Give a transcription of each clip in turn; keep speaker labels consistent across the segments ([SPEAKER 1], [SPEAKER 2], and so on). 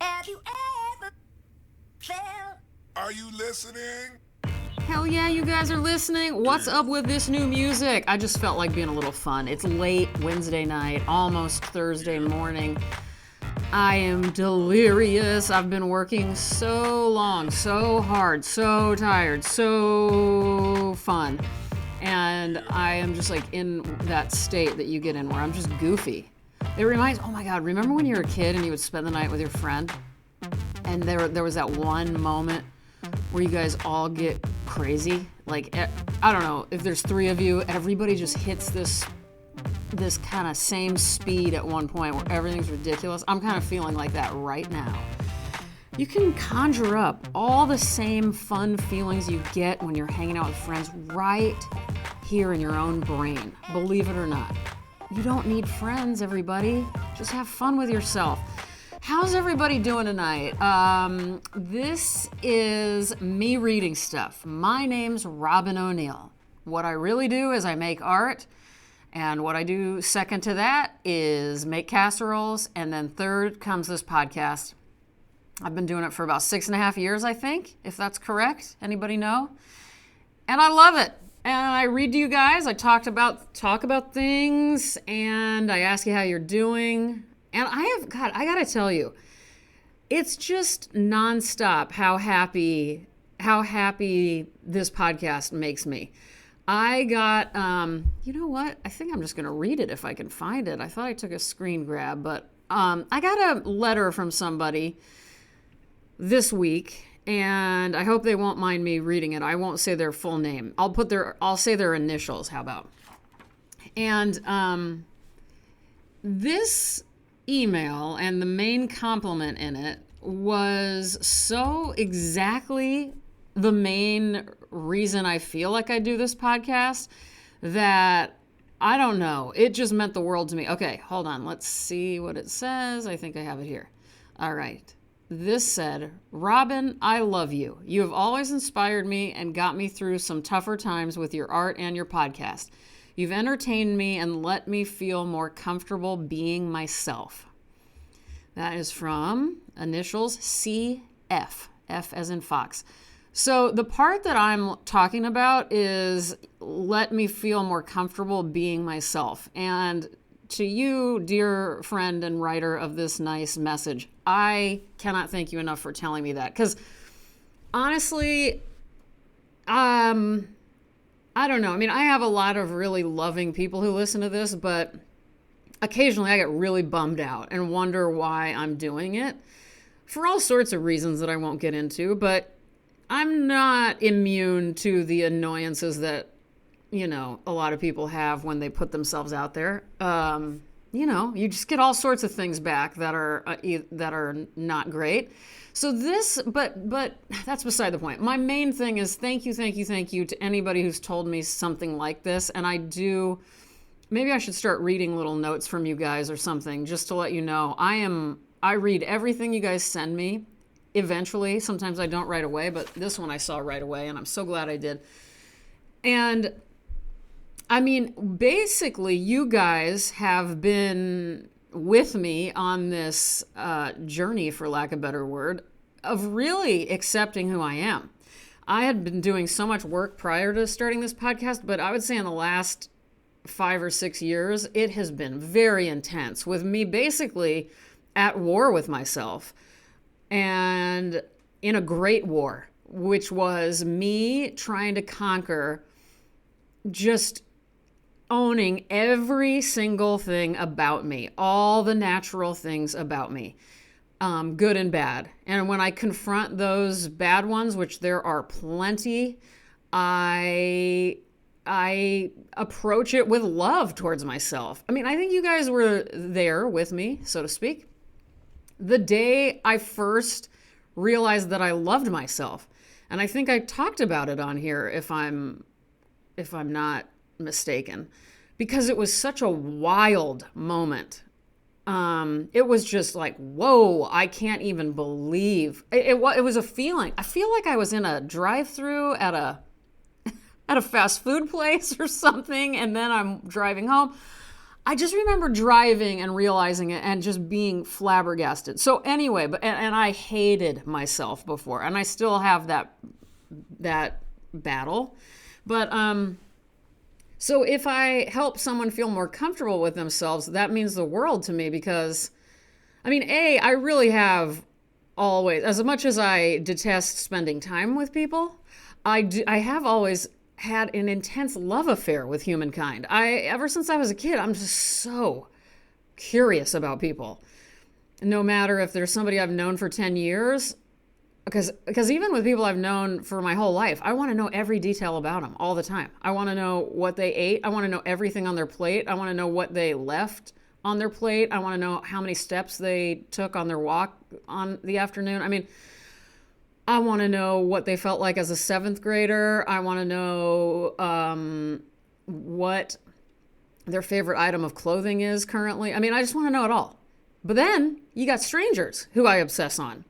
[SPEAKER 1] Have you ever felt?
[SPEAKER 2] Are you listening?
[SPEAKER 3] Hell yeah, you guys are listening. What's up with this new music? I just felt like being a little fun. It's late Wednesday night, almost Thursday morning. I am delirious. I've been working so long, so hard, so tired, so fun. And I am just like in that state that you get in where I'm just goofy. It reminds, oh my God, remember when you were a kid and you would spend the night with your friend? And there was that one moment where you guys all get crazy. Like, I don't know, if there's three of you, everybody just hits this kind of same speed at one point where everything's ridiculous. I'm kind of feeling like that right now. You can conjure up all the same fun feelings you get when you're hanging out with friends right here in your own brain, believe it or not. You don't need friends, everybody. Just have fun with yourself. How's everybody doing tonight? This is me reading stuff. My name's Robin O'Neill. What I really do is I make art, and what I do second to that is make casseroles, and then third comes this podcast. I've been doing it for about 6.5 years, I think, if that's correct. Anybody know? And I love it. And I read to you guys. I talk about things, and I ask you how you're doing. And I gotta tell you, it's just nonstop how happy this podcast makes me. I got, you know what? I think I'm just gonna read it if I can find it. I thought I took a screen grab, but I got a letter from somebody this week, and I hope they won't mind me reading it. I won't say their full name. I'll say their initials. How about? And this email and the main compliment in it was so exactly the main reason I feel like I do this podcast that I don't know. It just meant the world to me. Okay, hold on. Let's see what it says. I think I have it here. All right. This said, Robin, I love you. You have always inspired me and got me through some tougher times with your art and your podcast. You've entertained me and let me feel more comfortable being myself. That is from initials CF, F as in Fox. So the part that I'm talking about is let me feel more comfortable being myself. And to you, dear friend and writer of this nice message, I cannot thank you enough for telling me that. Because honestly, I don't know. I mean, I have a lot of really loving people who listen to this, but occasionally I get really bummed out and wonder why I'm doing it for all sorts of reasons that I won't get into, but I'm not immune to the annoyances that, you know, a lot of people have when they put themselves out there. You know, you just get all sorts of things back that are not great. So but that's beside the point. My main thing is thank you to anybody who's told me something like this. And maybe I should start reading little notes from you guys or something just to let you know. I read everything you guys send me eventually. Sometimes I don't right away, but this one I saw right away, and I'm so glad I did. And I mean, basically, you guys have been with me on this journey, for lack of a better word, of really accepting who I am. I had been doing so much work prior to starting this podcast, but I would say in the last 5 or 6 years, it has been very intense with me basically at war with myself and in a great war, which was me trying to conquer just owning every single thing about me, all the natural things about me, good and bad. And when I confront those bad ones, which there are plenty, I approach it with love towards myself. I mean, I think you guys were there with me, so to speak, the day I first realized that I loved myself. And I think I talked about it on here if I'm not mistaken, because it was such a wild moment. It was just like, whoa, I can't even believe it was a feeling. I feel like I was in a drive-through at a fast food place or something, and then I'm driving home. I just remember driving and realizing it and just being flabbergasted. So anyway, and I hated myself before, and I still have that battle. But so if I help someone feel more comfortable with themselves, that means the world to me because, I mean, I really have always, as much as I detest spending time with people, I have always had an intense love affair with humankind. Ever since I was a kid, I'm just so curious about people. No matter if there's somebody I've known for 10 years, because even with people I've known for my whole life, I want to know every detail about them all the time. I want to know what they ate. I want to know everything on their plate. I want to know what they left on their plate. I want to know how many steps they took on their walk on the afternoon. I mean, I want to know what they felt like as a seventh grader. I want to know what their favorite item of clothing is currently. I mean, I just want to know it all. But then you got strangers who I obsess on.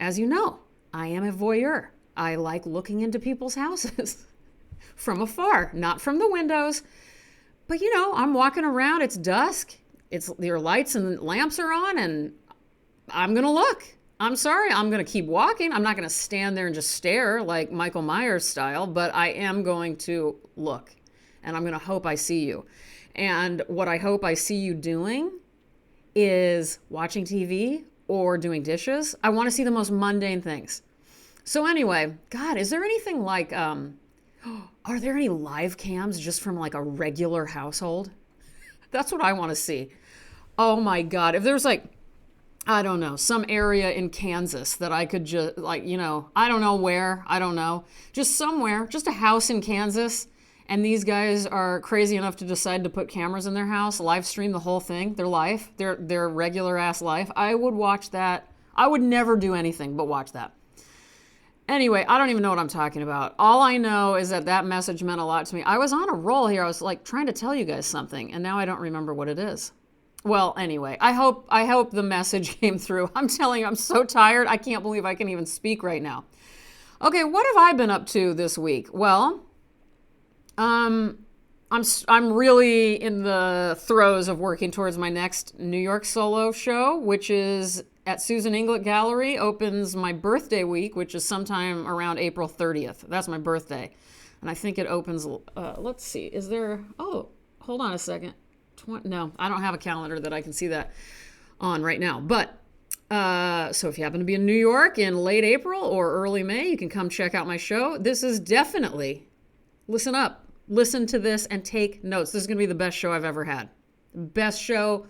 [SPEAKER 3] As you know, I am a voyeur. I like looking into people's houses from afar, not from the windows. But you know, I'm walking around, it's dusk, your lights and lamps are on, and I'm going to look. I'm sorry, I'm going to keep walking. I'm not going to stand there and just stare like Michael Myers style, but I am going to look, and I'm going to hope I see you. And what I hope I see you doing is watching TV or doing dishes. I want to see the most mundane things. So anyway, God, is there anything like, are there any live cams just from like a regular household? That's what I want to see. Oh my God. If there's like, I don't know, some area in Kansas that I could just like, you know, I don't know where, I don't know, just somewhere, just a house in Kansas. And these guys are crazy enough to decide to put cameras in their house, live stream the whole thing, their life, their regular ass life. I would watch that. I would never do anything but watch that. Anyway, I don't even know what I'm talking about. All I know is that message meant a lot to me. I was on a roll here. I was like trying to tell you guys something, and now I don't remember what it is. Well, anyway, I hope the message came through. I'm telling you, I'm so tired. I can't believe I can even speak right now. Okay, what have I been up to this week? Well, I'm really in the throes of working towards my next New York solo show, which is at Susan Inglet Gallery. Opens my birthday week, which is sometime around April 30th. That's my birthday. And I think it opens, let's see, is there, oh, hold on a second. No, I don't have a calendar that I can see that on right now. But, so if you happen to be in New York in late April or early May, you can come check out my show. This is definitely, listen up. Listen to this and take notes. This is going to be the best show I've ever had. Best show,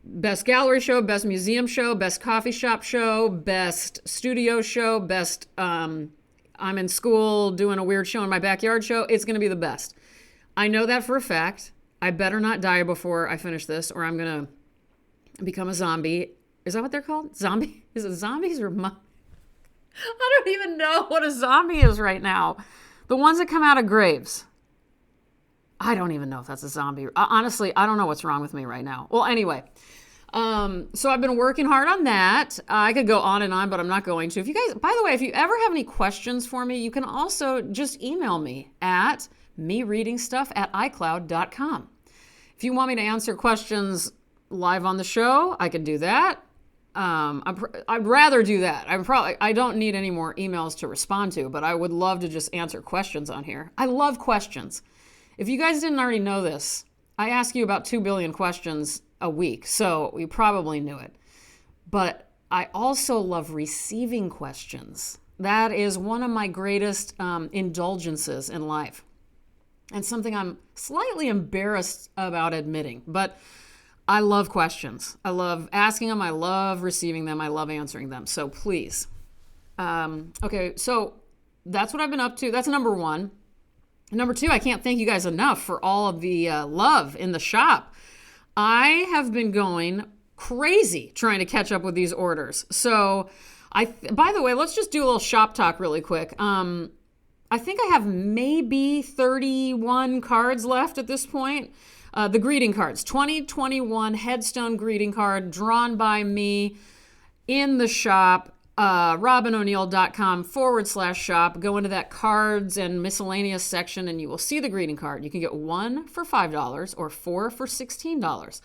[SPEAKER 3] best gallery show, best museum show, best coffee shop show, best studio show, best I'm in school doing a weird show in my backyard show. It's going to be the best. I know that for a fact. I better not die before I finish this or I'm going to become a zombie. Is that what they're called? Zombie? Is it zombies or I don't even know what a zombie is right now. The ones that come out of graves. I don't even know if that's a zombie. Honestly, I don't know what's wrong with me right now. Well, anyway, so I've been working hard on that. I could go on and on, but I'm not going to. If you guys, by the way, if you ever have any questions for me, you can also just email me at mereadingstuff@icloud.com. If you want me to answer questions live on the show, I could do that. I'd rather do that. I don't need any more emails to respond to, but I would love to just answer questions on here. I love questions. If you guys didn't already know this, I ask you about 2 billion questions a week, so you probably knew it. But I also love receiving questions. That is one of my greatest indulgences in life, and something I'm slightly embarrassed about admitting. But I love questions. I love asking them. I love receiving them. I love answering them. So please. Okay, so that's what I've been up to. That's number one. Number two, I can't thank you guys enough for all of the love in the shop. I have been going crazy trying to catch up with these orders. So, by the way, let's just do a little shop talk really quick. I think I have maybe 31 cards left at this point. The greeting cards, 2021 headstone greeting card drawn by me in the shop. robinoneal.com/shop. Go into that cards and miscellaneous section and you will see the greeting card. You can get one for $5 or four for $16.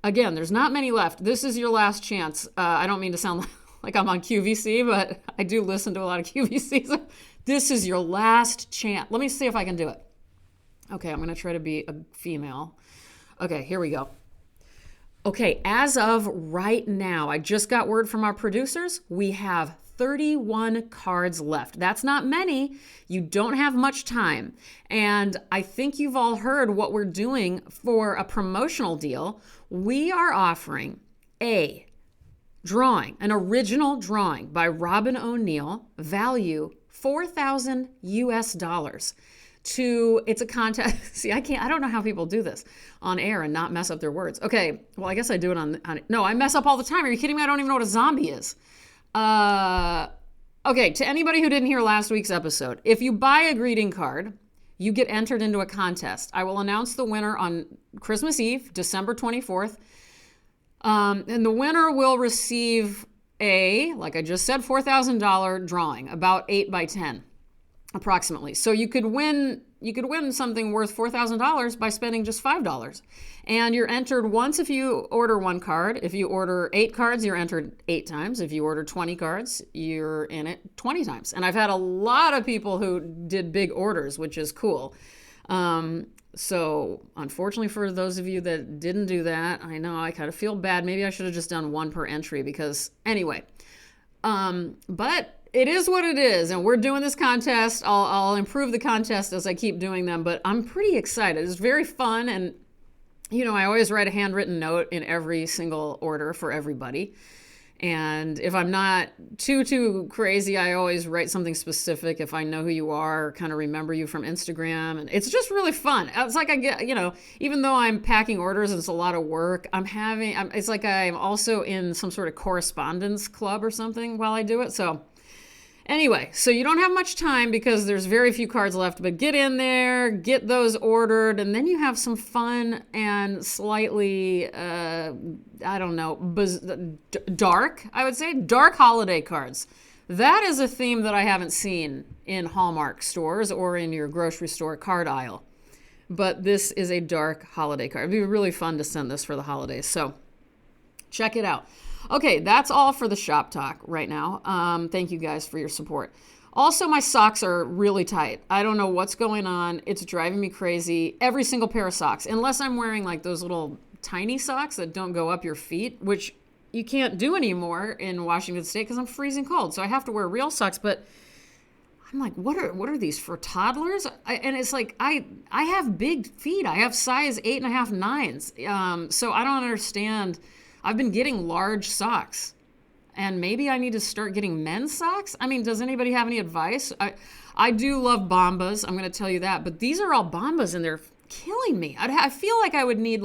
[SPEAKER 3] Again, there's not many left. This is your last chance. I don't mean to sound like I'm on QVC, but I do listen to a lot of QVCs. This is your last chance. Let me see if I can do it. Okay, I'm going to try to be a female. Okay, here we go. Okay, as of right now, I just got word from our producers. We have 31 cards left. That's not many. You don't have much time. And I think you've all heard what we're doing for a promotional deal. We are offering a drawing, an original drawing by Robin O'Neill, value $4,000 US. It's a contest. See, I don't know how people do this on air and not mess up their words. Okay, well, I guess I do it on no, I mess up all the time. Are you kidding me? I don't even know what a zombie is. Okay, to anybody who didn't hear last week's episode, if you buy a greeting card, you get entered into a contest. I will announce the winner on Christmas Eve, December 24th. And the winner will receive like I just said, $4,000 drawing, about 8 by 10. Approximately. So you could win something worth $4,000 by spending just $5. And you're entered once if you order one card. If you order 8 cards, you're entered 8 times. If you order 20 cards, you're in it 20 times. And I've had a lot of people who did big orders, which is cool. So unfortunately for those of you that didn't do that, I know I kind of feel bad. Maybe I should have just done 1 per entry because anyway. But it is what it is, and we're doing this contest. I'll improve the contest as I keep doing them, but I'm pretty excited. It's very fun, and I always write a handwritten note in every single order for everybody. And if I'm not too crazy, I always write something specific if I know who you are, kind of remember you from Instagram. And it's just really fun. It's like I get, even though I'm packing orders and it's a lot of work, it's like I'm also in some sort of correspondence club or something while I do it. So anyway, so you don't have much time because there's very few cards left, but get in there, get those ordered, and then you have some fun and slightly, dark, I would say, dark holiday cards. That is a theme that I haven't seen in Hallmark stores or in your grocery store card aisle. But this is a dark holiday card. It'd be really fun to send this for the holidays, so check it out. Okay, that's all for the shop talk right now. Thank you guys for your support. Also, my socks are really tight. I don't know what's going on. It's driving me crazy. Every single pair of socks, unless I'm wearing like those little tiny socks that don't go up your feet, which you can't do anymore in Washington State because I'm freezing cold. So I have to wear real socks. But I'm like, what are these for toddlers? And it's like, I have big feet. I have size 8.5, 9s. So I don't understand. I've been getting large socks, and maybe I need to start getting men's socks. I mean, does anybody have any advice? I do love Bombas. I'm going to tell you that, but these are all Bombas, and they're killing me. I feel like I would need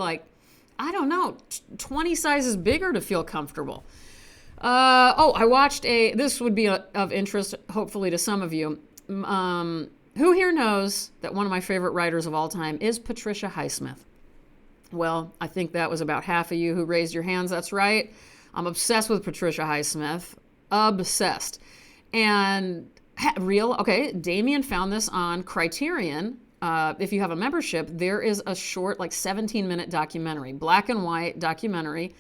[SPEAKER 3] 20 sizes bigger to feel comfortable. I watched this would be of interest, hopefully, to some of you. Who here knows that one of my favorite writers of all time is Patricia Highsmith? Well, I think that was about half of you who raised your hands. That's right. I'm obsessed with Patricia Highsmith. Obsessed. And okay, Damien found this on Criterion. If you have a membership, there is a short, 17-minute documentary, black and white documentary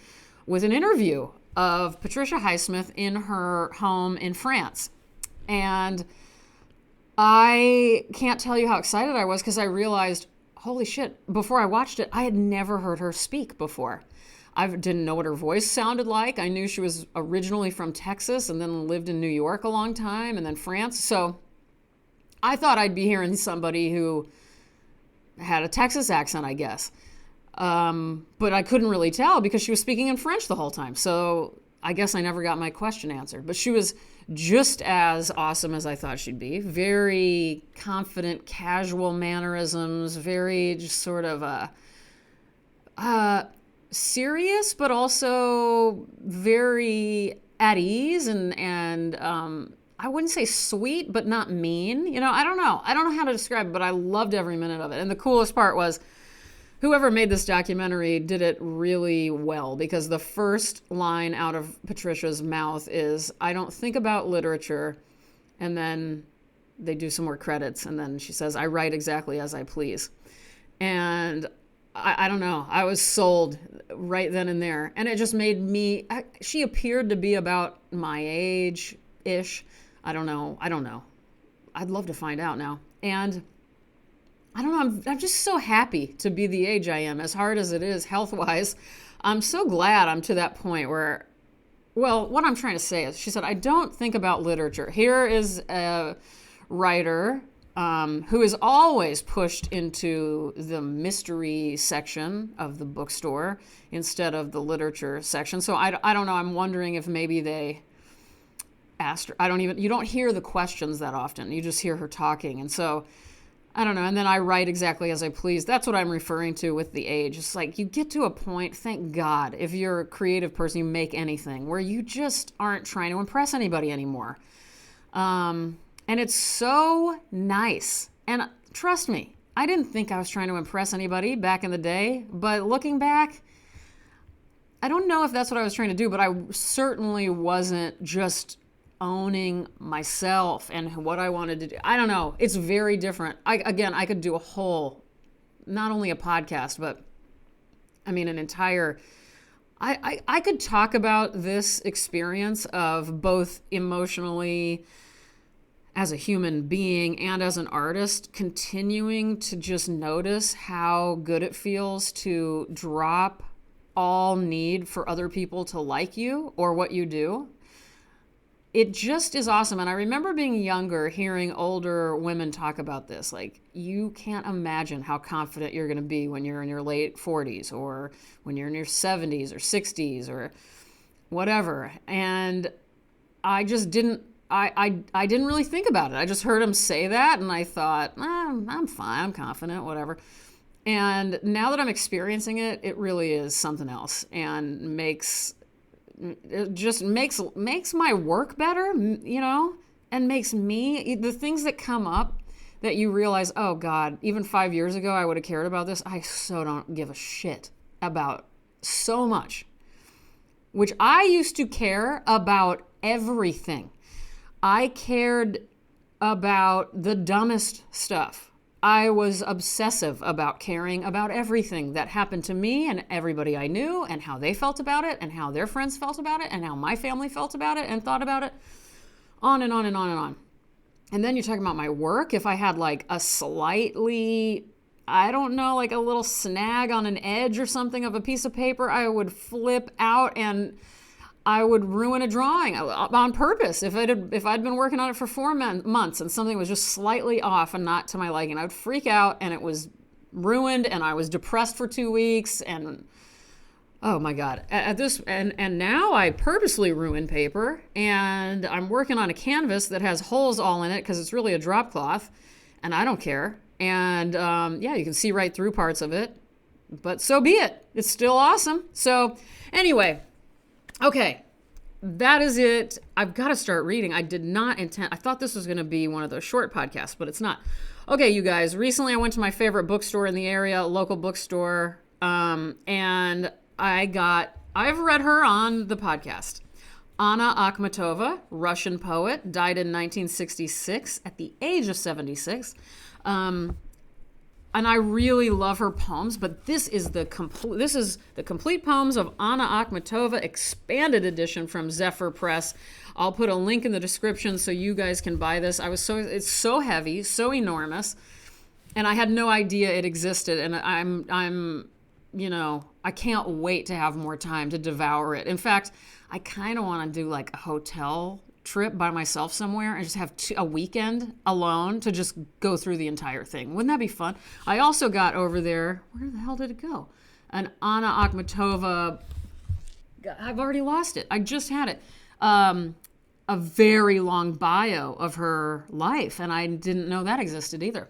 [SPEAKER 3] with an interview of Patricia Highsmith in her home in France. And I can't tell you how excited I was because I realized, holy shit, before I watched it, I had never heard her speak before. I didn't know what her voice sounded like. I knew she was originally from Texas and then lived in New York a long time and then France. So I thought I'd be hearing somebody who had a Texas accent, I guess. But I couldn't really tell because she was speaking in French the whole time. So I guess I never got my question answered. But she was just as awesome as I thought she'd be. Very confident, casual mannerisms, very just sort of serious, but also very at ease and I wouldn't say sweet, but not mean. I don't know. I don't know how to describe it, but I loved every minute of it. And the coolest part was whoever made this documentary did it really well, because the first line out of Patricia's mouth is, I don't think about literature. And then they do some more credits. And then she says, I write exactly as I please. And I don't know. I was sold right then and there. And it just made me, she appeared to be about my age-ish. I don't know. I'd love to find out now. And I don't know. I'm just so happy to be the age I am, as hard as it is health-wise. I'm so glad I'm to that point where, well, what I'm trying to say is, she said, I don't think about literature. Here is a writer who is always pushed into the mystery section of the bookstore instead of the literature section. So I don't know. I'm wondering if maybe they asked her. You don't hear the questions that often. You just hear her talking. And so I don't know. And then I write exactly as I please. That's what I'm referring to with the age. It's like you get to a point, thank God, if you're a creative person, you make anything, where you just aren't trying to impress anybody anymore. And it's so nice. And trust me, I didn't think I was trying to impress anybody back in the day. But looking back, I don't know if that's what I was trying to do, but I certainly wasn't just owning myself and what I wanted to do. I don't know. It's very different. I could do a whole, not only a podcast, but I mean, an entire, I could talk about this experience of both emotionally as a human being and as an artist, continuing to just notice how good it feels to drop all need for other people to like you or what you do. It just is awesome. And I remember being younger, hearing older women talk about this. Like, you can't imagine how confident you're going to be when you're in your late 40s or when you're in your 70s or 60s or whatever. And I just didn't, I didn't really think about it. I just heard him say that and I thought, I'm fine, I'm confident, whatever. And now that I'm experiencing it, it really is something else, and it just makes my work better, you know, and makes me, the things that come up that you realize, oh God, even 5 years ago I would have cared about this. I so don't give a shit about so much, which I used to care about everything. I cared about the dumbest stuff. I was obsessive about caring about everything that happened to me and everybody I knew, and how they felt about it, and how their friends felt about it, and how my family felt about it and thought about it, on and on and on and on. And then you're talking about my work. If I had like a slightly, I don't know, like a little snag on an edge or something of a piece of paper, I would flip out and I would ruin a drawing on purpose. If I'd been working on it for 4 months and something was just slightly off and not to my liking, I would freak out and it was ruined and I was depressed for 2 weeks and oh my God. And now I purposely ruin paper, and I'm working on a canvas that has holes all in it because it's really a drop cloth and I don't care. And yeah, you can see right through parts of it, but so be it. It's still awesome. So anyway, okay, that is it. I've got to start reading. I did not intend, I thought this was going to be one of those short podcasts, but it's not. Okay, you guys, recently I went to my favorite bookstore in the area, a local bookstore, and I've read her on the podcast. Anna Akhmatova, Russian poet, died in 1966 at the age of 76. And I really love her poems, but this is the complete poems of Anna Akhmatova, expanded edition from Zephyr Press. I'll put a link in the description so you guys can buy this. It's so heavy, so enormous, and I had no idea it existed. And I'm, you know, I can't wait to have more time to devour it. In fact, I kind of want to do like a hotel trip by myself somewhere and just have a weekend alone to just go through the entire thing. Wouldn't that be fun? I also got over there, where the hell did it go? An Anna Akhmatova, I've already lost it. I just had it. A very long bio of her life, and I didn't know that existed either.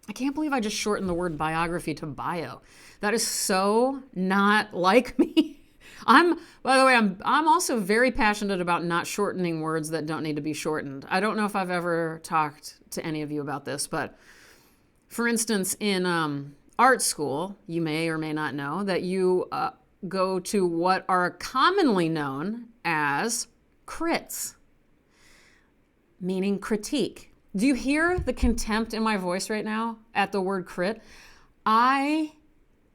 [SPEAKER 3] I can't believe I just shortened the word biography to bio. That is so not like me. By the way, I'm also very passionate about not shortening words that don't need to be shortened. I don't know if I've ever talked to any of you about this, but for instance, in art school, you may or may not know that you go to what are commonly known as crits, meaning critique. Do you hear the contempt in my voice right now at the word crit? I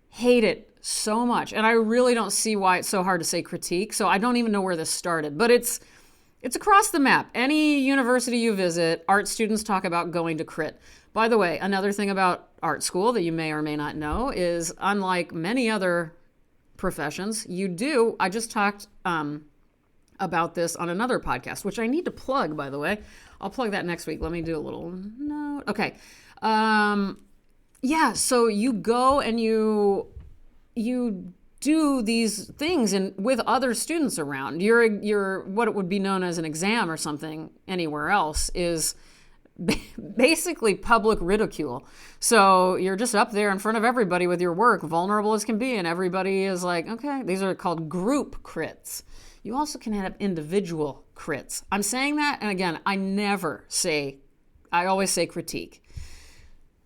[SPEAKER 3] hate it so much, and I really don't see why it's so hard to say critique, so I don't even know where this started, but it's across the map. Any university you visit, art students talk about going to crit. By the way, another thing about art school that you may or may not know is, unlike many other professions, I just talked about this on another podcast, which I need to plug, by the way. I'll plug that next week. Let me do a little note. Okay. So you go and you do these things with other students around. Your what it would be known as an exam or something anywhere else is basically public ridicule. So you're just up there in front of everybody with your work, vulnerable as can be, and everybody is like, okay, these are called group crits. You also can have individual crits. I'm saying that, and again, I always say critique.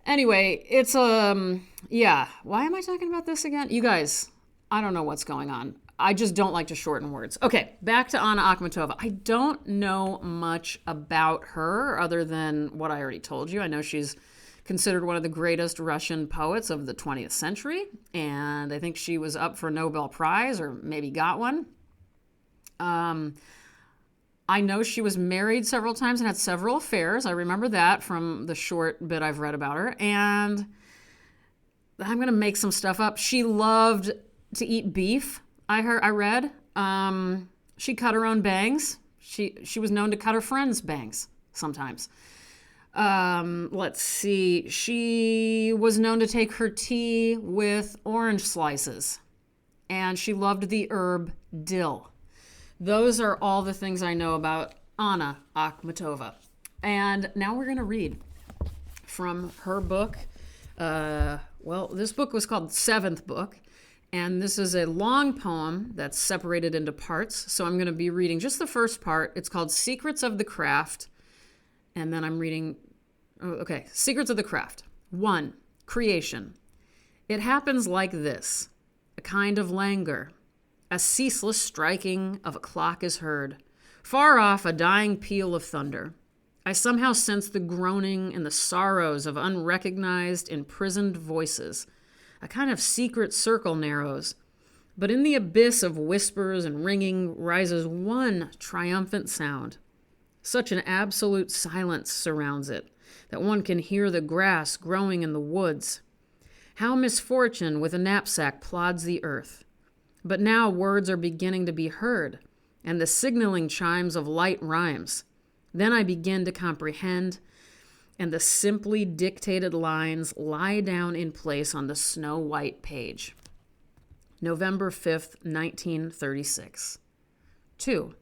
[SPEAKER 3] Anyway, it's, why am I talking about this again? You guys, I don't know what's going on. I just don't like to shorten words. Okay, back to Anna Akhmatova. I don't know much about her other than what I already told you. I know she's considered one of the greatest Russian poets of the 20th century, and I think she was up for a Nobel Prize, or maybe got one. I know she was married several times and had several affairs. I remember that from the short bit I've read about her. And I'm going to make some stuff up. She loved to eat beef, I read. She cut her own bangs. She was known to cut her friends' bangs sometimes. Let's see. She was known to take her tea with orange slices. And she loved the herb dill. Those are all the things I know about Anna Akhmatova. And now we're going to read from her book. This book was called Seventh Book, and this is a long poem that's separated into parts. So I'm going to be reading just the first part. It's called Secrets of the Craft, and then I'm reading, Secrets of the Craft. 1. Creation. It happens like this. A kind of languor. A ceaseless striking of a clock is heard. Far off, a dying peal of thunder. I somehow sense the groaning and the sorrows of unrecognized, imprisoned voices. A kind of secret circle narrows. But in the abyss of whispers and ringing rises one triumphant sound. Such an absolute silence surrounds it that one can hear the grass growing in the woods. How misfortune with a knapsack plods the earth. But now words are beginning to be heard, and the signaling chimes of light rhymes. Then I begin to comprehend, and the simply dictated lines lie down in place on the snow-white page. November 5th, 1936. 2.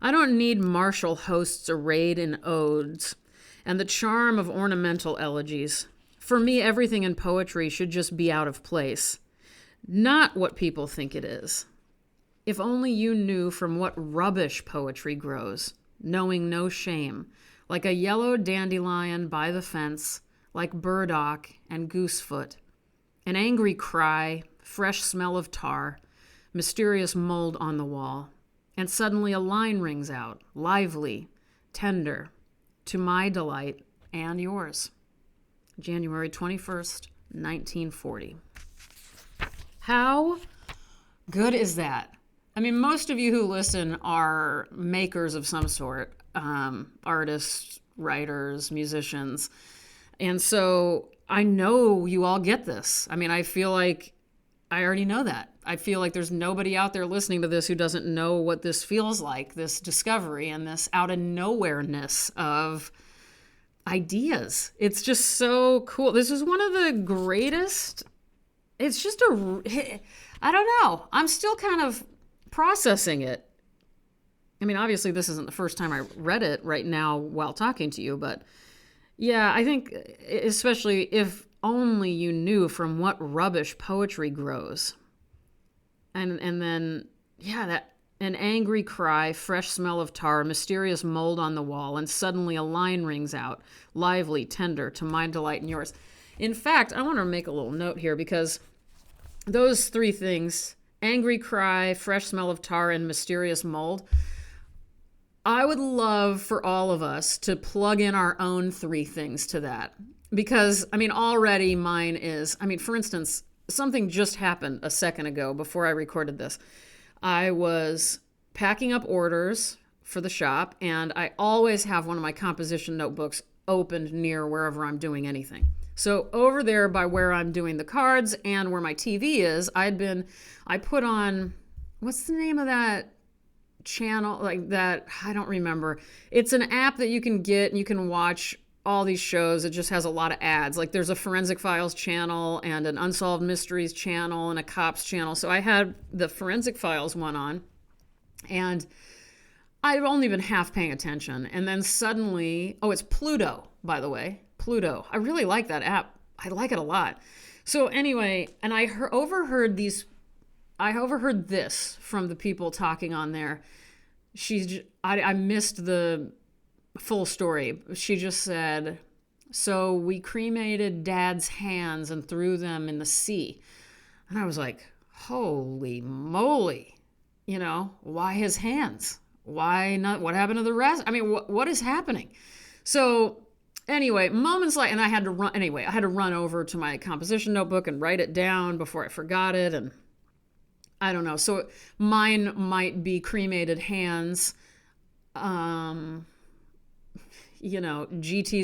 [SPEAKER 3] I don't need martial hosts arrayed in odes and the charm of ornamental elegies. For me, everything in poetry should just be out of place. Not what people think it is. If only you knew from what rubbish poetry grows, knowing no shame, like a yellow dandelion by the fence, like burdock and goosefoot. An angry cry, fresh smell of tar, mysterious mold on the wall, and suddenly a line rings out, lively, tender, to my delight and yours. January 21st, 1940. How good is that? I mean, most of you who listen are makers of some sort, artists, writers, musicians. And so I know you all get this. I mean, I feel like I already know that. I feel like there's nobody out there listening to this who doesn't know what this feels like, this discovery and this out of nowhere-ness of ideas. It's just so cool. This is one of the greatest. It's just I don't know. I'm still kind of processing it. I mean, obviously this isn't the first time I read it right now while talking to you, but yeah, I think especially if only you knew from what rubbish poetry grows. And then, yeah, that an angry cry, fresh smell of tar, mysterious mold on the wall, and suddenly a line rings out, lively, tender, to my delight and yours. In fact, I want to make a little note here because those three things, angry cry, fresh smell of tar, and mysterious mold, I would love for all of us to plug in our own three things to that. Because, I mean, already mine is, I mean, for instance, something just happened a second ago before I recorded this. I was packing up orders for the shop, and I always have one of my composition notebooks opened near wherever I'm doing anything. So over there by where I'm doing the cards and where my TV is, I put on, what's the name of that channel? Like that, I don't remember. It's an app that you can get and you can watch all these shows. It just has a lot of ads. Like there's a Forensic Files channel and an Unsolved Mysteries channel and a Cops channel. So I had the Forensic Files one on, and I've only been half paying attention. And then suddenly, oh, it's Pluto, by the way. Pluto. I really like that app. I like it a lot. So anyway, and I overheard this from the people talking on there. I missed the full story. She just said, so we cremated Dad's hands and threw them in the sea. And I was like, holy moly. You know, why his hands? Why not? What happened to the rest? I mean, what is happening? So anyway, moments like, and I had to run over to my composition notebook and write it down before I forgot it. And I don't know. So mine might be cremated hands, GT's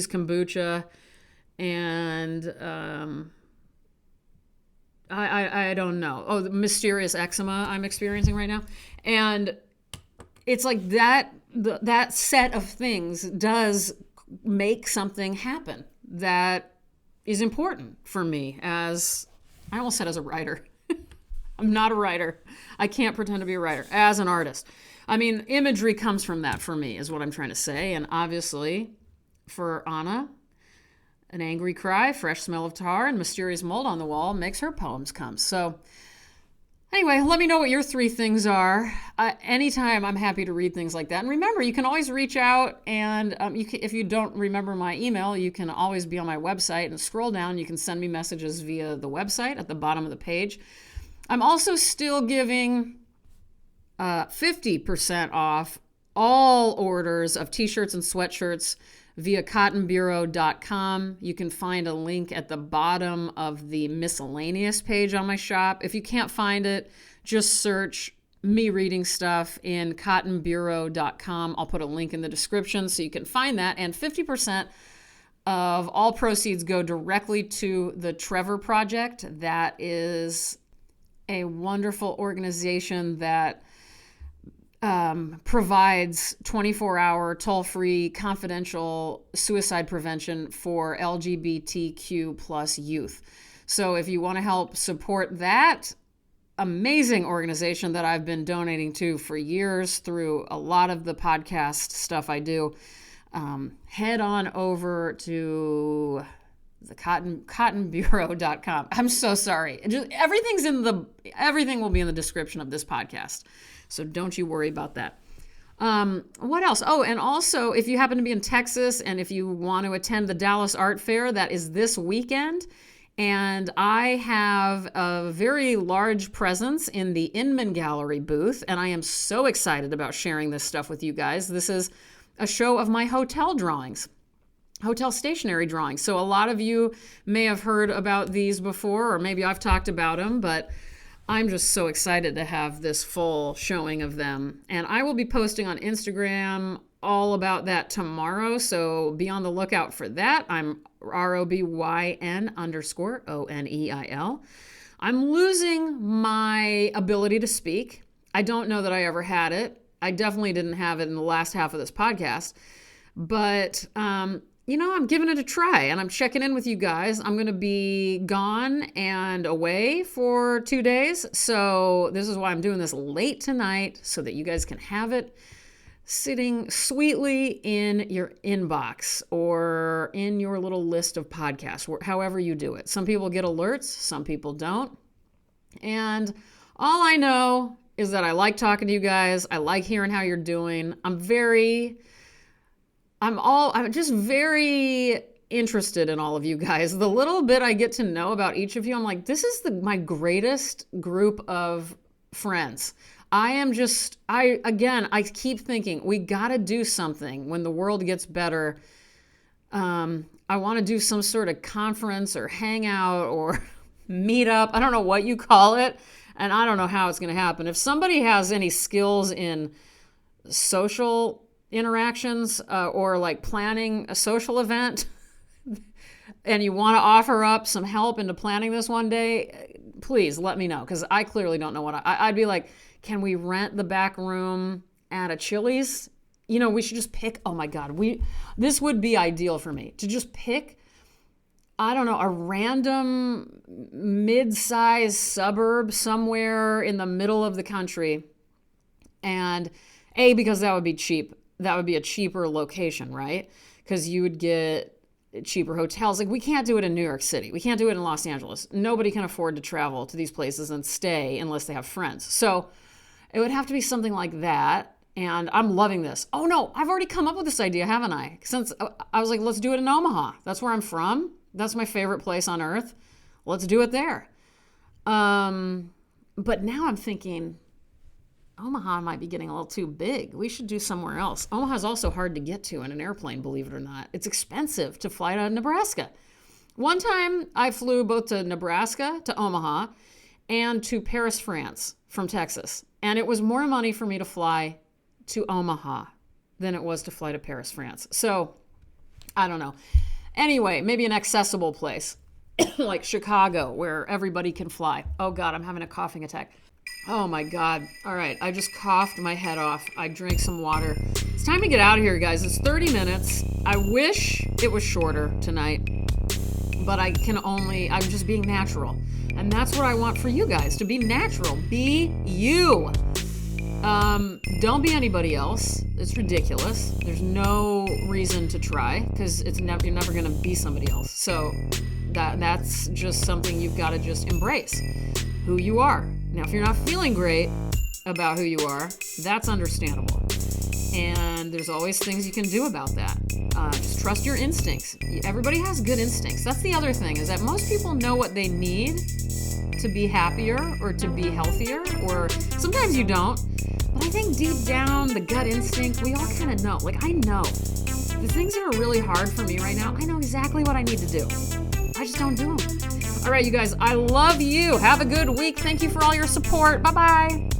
[SPEAKER 3] kombucha, and I don't know. Oh, the mysterious eczema I'm experiencing right now. And it's like that set of things does make something happen that is important for me as, I almost said as a writer. I'm not a writer. I can't pretend to be a writer. As an artist. I mean, imagery comes from that for me, is what I'm trying to say. And obviously, for Anna, an angry cry, fresh smell of tar, and mysterious mold on the wall makes her poems come. So anyway, let me know what your three things are. Anytime, I'm happy to read things like that. And remember, you can always reach out, and if you don't remember my email, you can always be on my website and scroll down. You can send me messages via the website at the bottom of the page. I'm also still giving 50% off all orders of t-shirts and sweatshirts via cottonbureau.com. You can find a link at the bottom of the miscellaneous page on my shop. If you can't find it, just search me reading stuff in cottonbureau.com. I'll put a link in the description so you can find that. And 50% of all proceeds go directly to the Trevor Project. That is a wonderful organization that provides 24-hour, toll-free, confidential suicide prevention for LGBTQ plus youth. So if you want to help support that amazing organization that I've been donating to for years through a lot of the podcast stuff I do, head on over to the cottonbureau.com. I'm so sorry. Everything will be in the description of this podcast. So don't you worry about that. What else? Oh, and also, if you happen to be in Texas and if you want to attend the Dallas Art Fair, that is this weekend. And I have a very large presence in the Inman Gallery booth, and I am so excited about sharing this stuff with you guys. This is a show of my hotel drawings. Hotel stationery drawings. So a lot of you may have heard about these before, or maybe I've talked about them, but I'm just so excited to have this full showing of them. And I will be posting on Instagram all about that tomorrow, so be on the lookout for that. I'm ROBYN_ONEIL. I'm losing my ability to speak. I don't know that I ever had it. I definitely didn't have it in the last half of this podcast, but I'm giving it a try, and I'm checking in with you guys. I'm going to be gone and away for 2 days, so this is why I'm doing this late tonight, so that you guys can have it sitting sweetly in your inbox or in your little list of podcasts, however you do it. Some people get alerts, some people don't. And all I know is that I like talking to you guys. I like hearing how you're doing. I'm just very interested in all of you guys. The little bit I get to know about each of you, I'm like, this is my greatest group of friends. I keep thinking we got to do something when the world gets better. I want to do some sort of conference or hangout or meetup. I don't know what you call it, and I don't know how it's going to happen. If somebody has any skills in social interactions or like planning a social event and you want to offer up some help into planning this one day, please let me know, because I clearly don't know what I'd be like, can we rent the back room at a Chili's? You know, we should just pick, oh my God, this would be ideal for me to just pick, I don't know, a random mid-sized suburb somewhere in the middle of the country. And because that would be cheap. That would be a cheaper location, right? Because you would get cheaper hotels. Like, we can't do it in New York City. We can't do it in Los Angeles. Nobody can afford to travel to these places and stay unless they have friends. So it would have to be something like that. And I'm loving this. Oh no, I've already come up with this idea, haven't I? Since I was like, let's do it in Omaha. That's where I'm from. That's my favorite place on earth. Let's do it there. But now I'm thinking, Omaha might be getting a little too big. We should do somewhere else. Omaha is also hard to get to in an airplane, believe it or not. It's expensive to fly to Nebraska. One time I flew both to Nebraska, to Omaha, and to Paris, France from Texas. And it was more money for me to fly to Omaha than it was to fly to Paris, France. So, I don't know. Anyway, maybe an accessible place like Chicago where everybody can fly. Oh God, I'm having a coughing attack. Oh my God. All right, I just coughed my head off. I drank some water. It's time to get out of here, guys. It's 30 minutes. I wish it was shorter tonight, but I'm just being natural. And that's what I want for you guys, to be natural. Be you. Don't be anybody else. It's ridiculous. There's no reason to try, because you're never going to be somebody else. So that's just something you've got to just embrace, who you are. Now, if you're not feeling great about who you are, that's understandable. And there's always things you can do about that. Just trust your instincts. Everybody has good instincts. That's the other thing, is that most people know what they need to be happier or to be healthier, or sometimes you don't. But I think deep down, the gut instinct, we all kind of know. Like, I know. The things that are really hard for me right now, I know exactly what I need to do. I just don't do them. All right, you guys, I love you. Have a good week. Thank you for all your support. Bye-bye.